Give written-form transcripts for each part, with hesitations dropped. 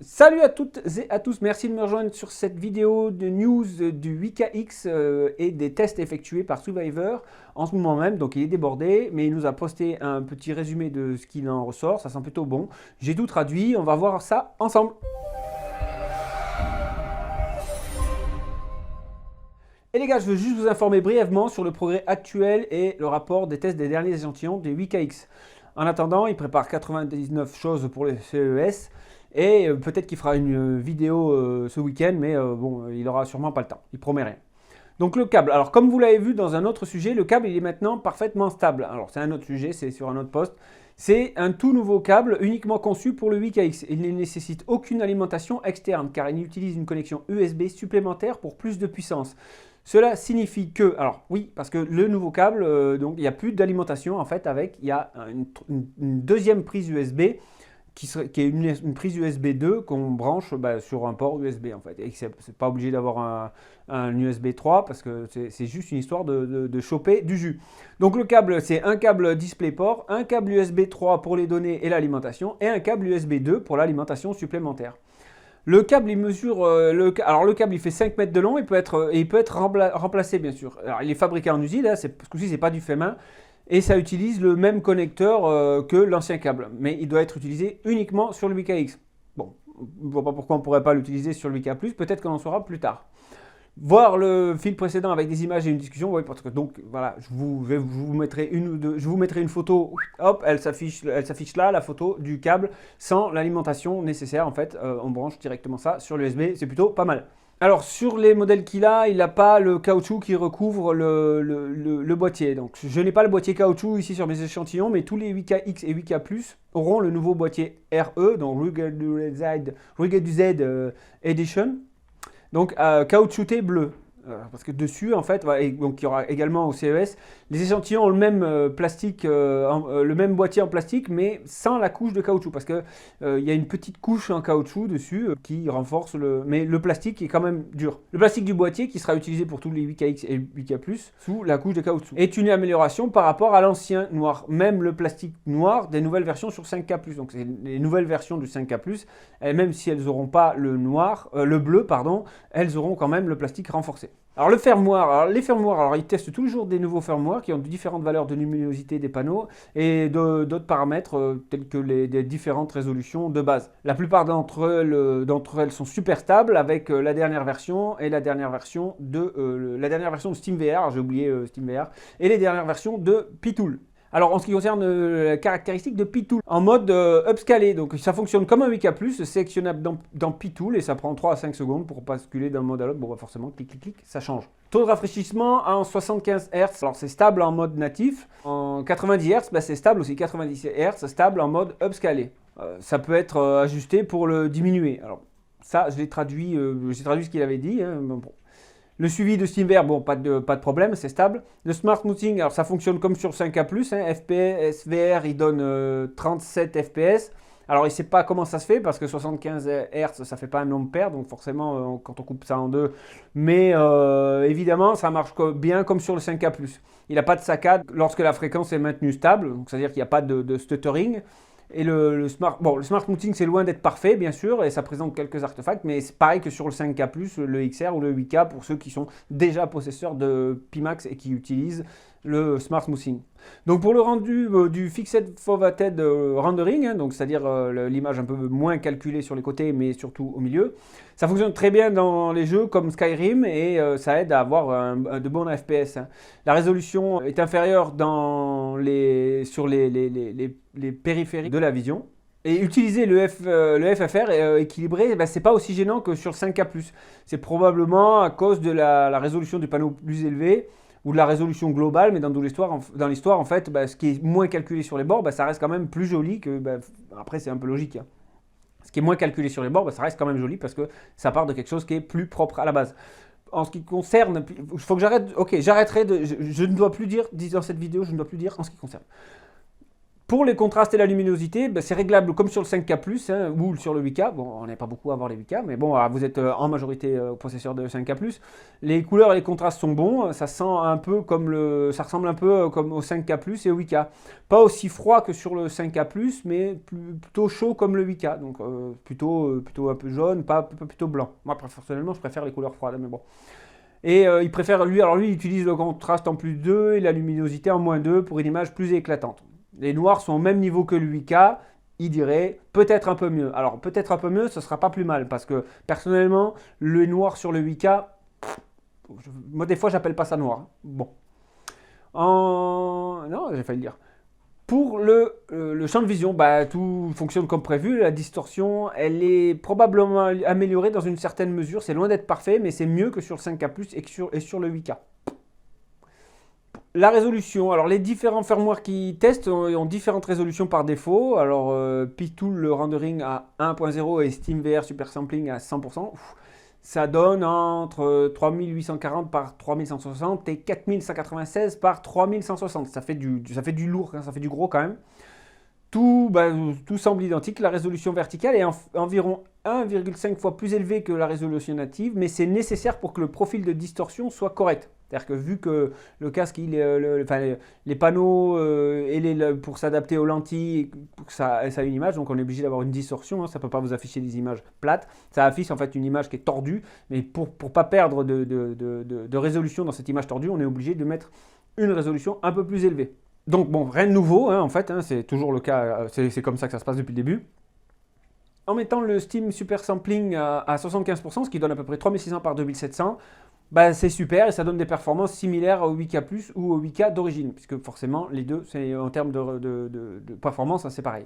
Salut à toutes et à tous, merci de me rejoindre sur cette vidéo de news du 8KX et des tests effectués par Survivor en ce moment même. Donc il est débordé, mais il nous a posté un petit résumé de ce qu'il en ressort, ça sent plutôt bon. J'ai tout traduit, on va voir ça ensemble. Et les gars, je veux juste vous informer brièvement sur le progrès actuel et le rapport des tests des derniers échantillons des 8KX. En attendant, il prépare 99 choses pour les CES. Et peut-être qu'il fera une vidéo ce week-end, mais bon, il aura sûrement pas le temps. Il promet rien. Donc le câble. Alors comme vous l'avez vu dans un autre sujet, le câble il est maintenant parfaitement stable. Alors c'est un autre sujet, c'est sur un autre poste. C'est un tout nouveau câble uniquement conçu pour le 8KX. Il ne nécessite aucune alimentation externe car il utilise une connexion USB supplémentaire pour plus de puissance. Cela signifie que, alors oui, parce que le nouveau câble, donc il n'y a plus d'alimentation en fait avec, il y a une deuxième prise USB qui est une prise USB 2 qu'on branche sur un port USB en fait. Et c'est pas obligé d'avoir un USB 3 parce que c'est juste une histoire de choper du jus. Donc le câble, c'est un câble DisplayPort, un câble USB 3 pour les données et l'alimentation et un câble USB 2 pour l'alimentation supplémentaire. Le câble, il mesure. Alors, le câble, il fait 5 mètres de long, il peut être remplacé, bien sûr. Alors, il est fabriqué en usine, hein, ce coup-ci, c'est pas du fait main. Et ça utilise le même connecteur que l'ancien câble. Mais il doit être utilisé uniquement sur le 8KX. Bon, je ne vois pas pourquoi on ne pourrait pas l'utiliser sur le 8K+, peut-être qu'on en saura plus tard. Voir le fil précédent avec des images et une discussion, oui, parce que donc voilà, je vous mettrai une photo, hop, elle s'affiche là, la photo du câble sans l'alimentation nécessaire en fait, on branche directement ça sur l'USB, c'est plutôt pas mal. Alors sur les modèles qu'il a, il n'a pas le caoutchouc qui recouvre le boîtier. Donc je n'ai pas le boîtier caoutchouc ici sur mes échantillons, mais tous les 8KX et 8K+, auront le nouveau boîtier RE, donc Rugged Z Edition. Donc caoutchouté bleu. Parce que dessus, en fait, et donc il y aura également au CES, les échantillons ont le même plastique, le même boîtier en plastique, mais sans la couche de caoutchouc, parce que il y a une petite couche en caoutchouc dessus qui renforce le. Mais le plastique est quand même dur. Le plastique du boîtier, qui sera utilisé pour tous les 8KX et 8K+, sous la couche de caoutchouc, est une amélioration par rapport à l'ancien noir. Même le plastique noir des nouvelles versions sur 5K+. Donc c'est les nouvelles versions du 5K+, et même si elles n'auront pas le noir, le bleu, pardon, elles auront quand même le plastique renforcé. Alors le firmware, les firmware, alors ils testent toujours des nouveaux firmware qui ont différentes valeurs de luminosité des panneaux et d'autres paramètres tels que des différentes résolutions de base. La plupart d'entre elles sont super stables avec la dernière version et la dernière version de SteamVR, j'ai oublié SteamVR, et les dernières versions de Pitool. Alors en ce qui concerne la caractéristique de Pitool, en mode upscalé, donc ça fonctionne comme un 8K+, sélectionnable dans Pitool et ça prend 3 à 5 secondes pour basculer d'un mode à l'autre. Bon forcément, clic clic clic, ça change. Taux de rafraîchissement en 75 Hz, alors c'est stable en mode natif. En 90 Hz, c'est stable aussi, 90 Hz, stable en mode upscalé. Ça peut être ajusté pour le diminuer. Alors ça, j'ai traduit ce qu'il avait dit. Hein, bon. Le suivi de SteamVR, bon, pas de problème, c'est stable. Le Smart Smoothing, alors ça fonctionne comme sur 5K+, hein, FPS, VR, il donne 37 FPS. Alors il ne sait pas comment ça se fait, parce que 75 Hz, ça ne fait pas un nombre pair, donc forcément, quand on coupe ça en deux. Mais évidemment, ça marche bien comme sur le 5K+. Il n'a pas de saccade lorsque la fréquence est maintenue stable, c'est-à-dire qu'il n'y a pas de stuttering. Et le Smart Smoothing, c'est loin d'être parfait, bien sûr, et ça présente quelques artefacts, mais c'est pareil que sur le 5K+, le XR ou le 8K, pour ceux qui sont déjà possesseurs de Pimax et qui utilisent le Smart Smoothing. Donc pour le rendu du Fixed Foveated Rendering, hein, donc c'est-à-dire l'image un peu moins calculée sur les côtés, mais surtout au milieu, ça fonctionne très bien dans les jeux comme Skyrim et ça aide à avoir de bons FPS. Hein. La résolution est inférieure sur les périphériques de la vision. Et utiliser le FFR équilibré, c'est pas aussi gênant que sur le 5K+. C'est probablement à cause de la résolution du panneau plus élevée ou de la résolution globale, mais dans l'histoire, en fait, ce qui est moins calculé sur les bords, ça reste quand même plus joli que... après, c'est un peu logique. Hein. Ce qui est moins calculé sur les bords, ça reste quand même joli parce que ça part de quelque chose qui est plus propre à la base. En ce qui concerne... Il faut que j'arrête... Ok, j'arrêterai de... Je ne dois plus dire, dans cette vidéo, je ne dois plus dire en ce qui concerne. Pour les contrastes et la luminosité, ben, c'est réglable comme sur le 5K+, hein, ou sur le 8K. Bon, on n'est pas beaucoup à avoir les 8K, mais bon, vous êtes en majorité possesseur de 5K+. Les couleurs et les contrastes sont bons, ça sent un peu comme ça ressemble un peu comme au 5K+, et au 8K. Pas aussi froid que sur le 5K+, mais plutôt chaud comme le 8K. Donc plutôt un peu jaune, pas plutôt blanc. Moi, personnellement, je préfère les couleurs froides, mais bon. Et il préfère, lui, il utilise le contraste en +2 et la luminosité en -2 pour une image plus éclatante. Les noirs sont au même niveau que le 8K, il dirait peut-être un peu mieux. Alors peut-être un peu mieux, ce ne sera pas plus mal, parce que personnellement, le noir sur le 8K, moi des fois j'appelle pas ça noir. Bon. Non, j'ai failli le dire. Pour le champ de vision, bah, tout fonctionne comme prévu. La distorsion, elle est probablement améliorée dans une certaine mesure. C'est loin d'être parfait, mais c'est mieux que sur le 5K+, et sur le 8K. La résolution, alors les différents firmware qui testent ont différentes résolutions par défaut. Alors P-Tool, le rendering à 1.0 et SteamVR Super Sampling à 100%. Ça donne entre 3840 par 3160 et 4196 par 3160. Ça fait du lourd, hein, ça fait du gros quand même. Tout semble identique. La résolution verticale est environ 1,5 fois plus élevée que la résolution native, mais c'est nécessaire pour que le profil de distorsion soit correct. C'est-à-dire que vu que le casque, les panneaux pour s'adapter aux lentilles, pour que ça ait une image, donc on est obligé d'avoir une distorsion, hein, ça ne peut pas vous afficher des images plates, ça affiche en fait une image qui est tordue, mais pour ne pas perdre de résolution dans cette image tordue, on est obligé de mettre une résolution un peu plus élevée. Donc bon, rien de nouveau, hein, en fait, hein, c'est toujours le cas, c'est comme ça que ça se passe depuis le début. En mettant le Steam Super Sampling à 75%, ce qui donne à peu près 3600 par 2700, bah, c'est super et ça donne des performances similaires au 8K+, ou au 8K d'origine, puisque forcément les deux, en termes de performance, hein, c'est pareil.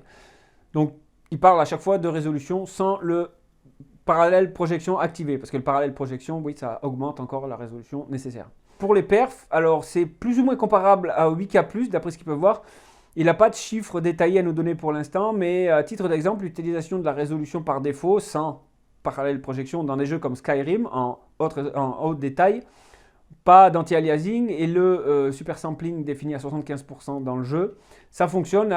Donc il parle à chaque fois de résolution sans le parallèle projection activé, parce que le parallèle projection, oui, ça augmente encore la résolution nécessaire. Pour les perfs, alors c'est plus ou moins comparable au 8K+, d'après ce qu'ils peuvent voir. Il n'a pas de chiffres détaillés à nous donner pour l'instant, mais à titre d'exemple, l'utilisation de la résolution par défaut sans parallèle projection dans des jeux comme Skyrim en haut détail, pas d'anti-aliasing et le super sampling défini à 75% dans le jeu, ça fonctionne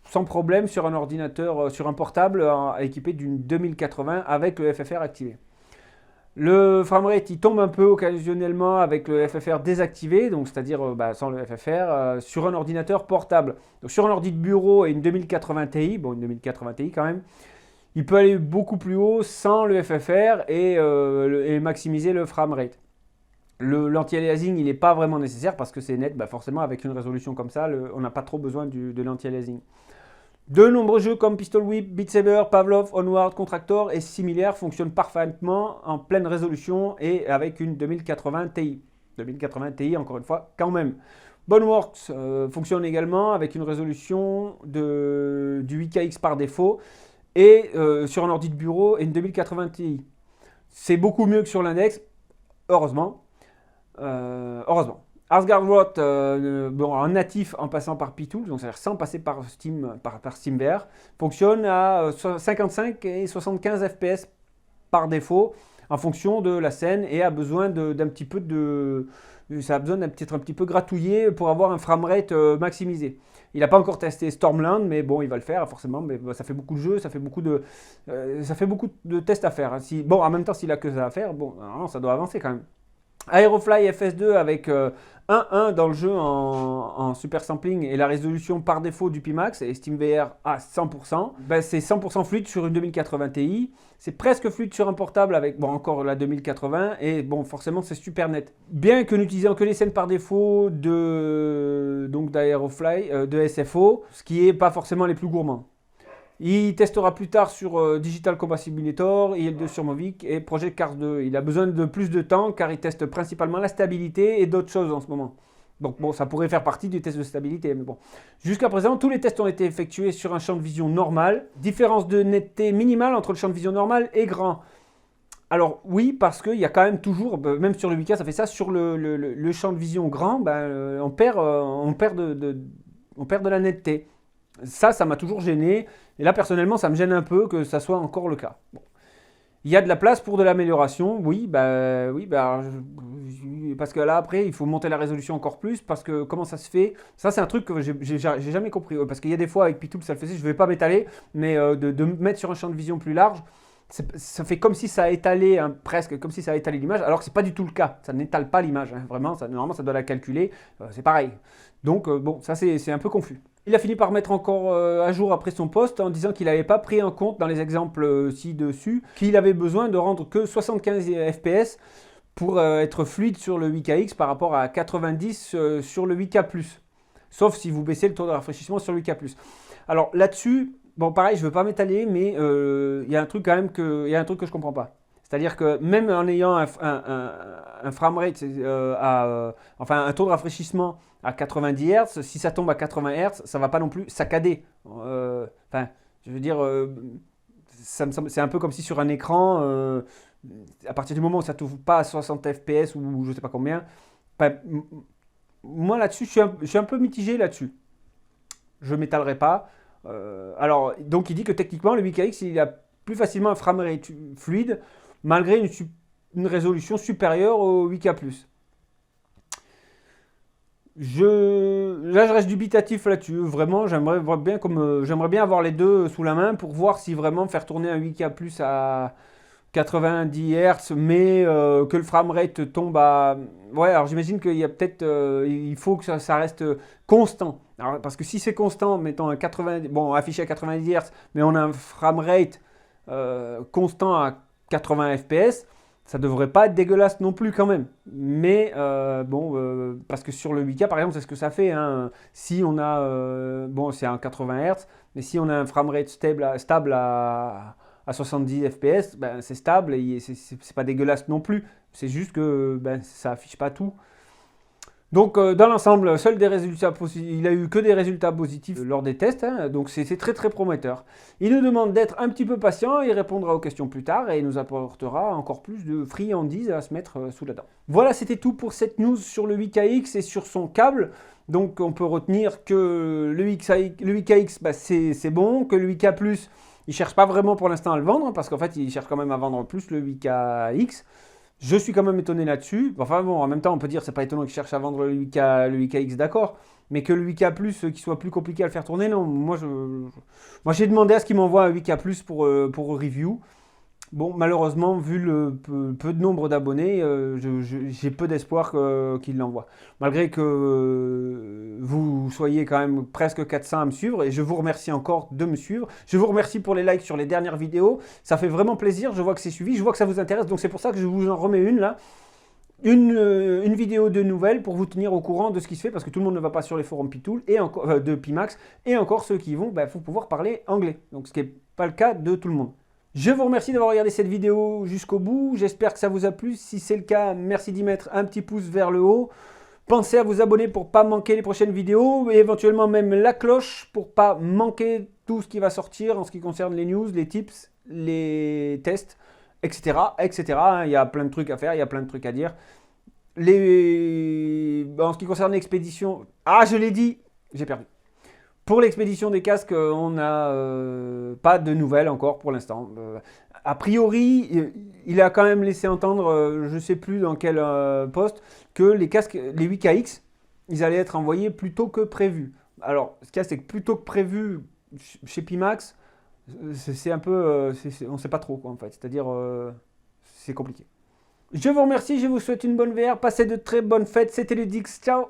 sans problème sur un ordinateur, sur un portable équipé d'une 2080 avec le FFR activé. Le framerate il tombe un peu occasionnellement avec le FFR désactivé, donc c'est-à-dire sans le FFR, sur un ordinateur portable. Donc sur un ordi de bureau et une 2080 Ti, bon une 2080 Ti quand même, il peut aller beaucoup plus haut sans le FFR et maximiser le framerate. L'anti-aliasing il n'est pas vraiment nécessaire parce que c'est net, forcément avec une résolution comme ça, on n'a pas trop besoin de l'anti-aliasing. De nombreux jeux comme Pistol Whip, Beat Saber, Pavlov, Onward, Contractor et similaires fonctionnent parfaitement en pleine résolution et avec une 2080 Ti. 2080 Ti, encore une fois, quand même. Boneworks fonctionne également avec une résolution du 8KX par défaut et sur un ordi de bureau et une 2080 Ti. C'est beaucoup mieux que sur l'index, heureusement. Heureusement. Asgard Wrath, en natif en passant par P-Tool, donc c'est-à-dire sans passer par SteamVR, fonctionne à 55 et 75 FPS par défaut en fonction de la scène et a besoin d'un petit peu ça a besoin d'être un petit peu gratouillé pour avoir un framerate maximisé. Il n'a pas encore testé Stormland, mais bon, il va le faire forcément. Mais ça fait beaucoup de jeux, ça fait beaucoup de tests à faire. Bon, en même temps, s'il a que ça à faire, bon, ça doit avancer quand même. Aerofly FS2 avec 1.1 dans le jeu en super sampling et la résolution par défaut du Pimax et SteamVR à 100%. C'est 100% fluide sur une 2080 Ti. C'est presque fluide sur un portable avec encore la 2080 et bon forcément c'est super net. Bien que n'utilisant que les scènes par défaut d'Aerofly, de SFO, ce qui n'est pas forcément les plus gourmands. Il testera plus tard sur Digital Compatibilitator, IL2 sur Movic et Project Cars 2. Il a besoin de plus de temps car il teste principalement la stabilité et d'autres choses en ce moment. Donc bon, ça pourrait faire partie du test de stabilité, mais bon. Jusqu'à présent, tous les tests ont été effectués sur un champ de vision normal. Différence de netteté minimale entre le champ de vision normal et grand. Alors oui, parce qu'il y a quand même toujours, même sur le 8K, ça fait ça, sur le champ de vision grand, on perd de la netteté. Ça m'a toujours gêné. Et là, personnellement, ça me gêne un peu que ça soit encore le cas. Bon. Il y a de la place pour de l'amélioration, oui, parce que là après il faut monter la résolution encore plus, parce que comment ça se fait? Ça c'est un truc que j'ai jamais compris, parce qu'il y a des fois avec Pitool ça le faisait, je vais pas m'étaler, mais de mettre sur un champ de vision plus large, ça fait comme si ça a étalé, hein, presque comme si ça a étalé l'image, alors que c'est pas du tout le cas, ça n'étale pas l'image, hein, vraiment, normalement ça doit la calculer, c'est pareil. Donc bon, ça c'est un peu confus. Il a fini par mettre encore à jour après son post en disant qu'il n'avait pas pris en compte dans les exemples ci-dessus qu'il avait besoin de rendre que 75 fps pour être fluide sur le 8KX par rapport à 90 sur le 8K+. Sauf si vous baissez le taux de rafraîchissement sur le 8K+. Alors là-dessus, bon pareil, je ne veux pas m'étaler, mais il y a un truc quand même que je ne comprends pas. C'est-à-dire que même en ayant un framerate, enfin un taux de rafraîchissement à 90 Hz, si ça tombe à 80 Hz, ça ne va pas non plus saccader. Enfin, je veux dire, c'est un peu comme si sur un écran, à partir du moment où ça ne t'ouvre pas à 60 fps ou je ne sais pas combien, ben, moi là-dessus, je suis un peu mitigé là-dessus. Je ne m'étalerai pas. Alors, donc il dit que techniquement, le 8KX, il a plus facilement un framerate fluide, malgré une résolution supérieure au 8K+. Là, je reste dubitatif là-dessus. Vraiment, j'aimerais bien avoir les deux sous la main pour voir si vraiment faire tourner un 8K+ à 90 Hz, mais que le framerate tombe à... Ouais, alors j'imagine qu'il y a peut-être... il faut que ça reste constant. Alors, parce que si c'est constant, mettons un 80... Bon, affiché à 90 Hz, mais on a un framerate constant à 80 fps, ça devrait pas être dégueulasse non plus quand même. Mais parce que sur le 8K par exemple, c'est ce que ça fait, hein. Si on a, bon c'est un 80 Hz, mais si on a un framerate stable à 70 fps, ben, c'est stable et c'est pas dégueulasse non plus. C'est juste que ben, ça affiche pas tout. Donc dans l'ensemble, il a eu que des résultats positifs lors des tests, hein, donc c'est très très prometteur. Il nous demande d'être un petit peu patient, il répondra aux questions plus tard et il nous apportera encore plus de friandises à se mettre sous la dent. Voilà, c'était tout pour cette news sur le 8KX et sur son câble. Donc on peut retenir que le 8KX, bah, c'est bon, que le 8K+, il ne cherche pas vraiment pour l'instant à le vendre, parce qu'en fait il cherche quand même à vendre plus le 8KX. Je suis quand même étonné là-dessus. Enfin bon, en même temps, on peut dire que c'est pas étonnant qu'ils cherchent à vendre le 8KX, d'accord. Mais que le 8K+, qu'il soit plus compliqué à le faire tourner, non. Moi, j'ai demandé à ce qu'il m'envoie un 8K+, pour review. Bon, malheureusement, vu le peu de nombre d'abonnés, j'ai peu d'espoir qu'il l'envoie. Malgré que vous soyez quand même presque 400 à me suivre, et je vous remercie encore de me suivre. Je vous remercie pour les likes sur les dernières vidéos. Ça fait vraiment plaisir, je vois que c'est suivi, je vois que ça vous intéresse, donc c'est pour ça que je vous en remets une là. Une vidéo de nouvelles pour vous tenir au courant de ce qui se fait, parce que tout le monde ne va pas sur les forums Pitool et encore, de Pimax, et encore ceux qui y vont, il faut pouvoir parler anglais. Donc ce qui n'est pas le cas de tout le monde. Je vous remercie d'avoir regardé cette vidéo jusqu'au bout, j'espère que ça vous a plu. Si c'est le cas, merci d'y mettre un petit pouce vers le haut. Pensez à vous abonner pour ne pas manquer les prochaines vidéos, et éventuellement même la cloche pour ne pas manquer tout ce qui va sortir en ce qui concerne les news, les tips, les tests, etc. etc. Il y a plein de trucs à faire, il y a plein de trucs à dire. En ce qui concerne l'expédition... Ah, je l'ai dit, j'ai perdu. Pour l'expédition des casques, on n'a pas de nouvelles encore pour l'instant. A priori, il a quand même laissé entendre, je ne sais plus dans quel poste, que les casques, les 8KX, ils allaient être envoyés plus tôt que prévu. Alors, ce qu'il y a, c'est que plus tôt que prévu chez Pimax, c'est un peu, on ne sait pas trop quoi en fait. C'est-à-dire, c'est compliqué. Je vous remercie, je vous souhaite une bonne VR, passez de très bonnes fêtes. C'était Ludix, ciao.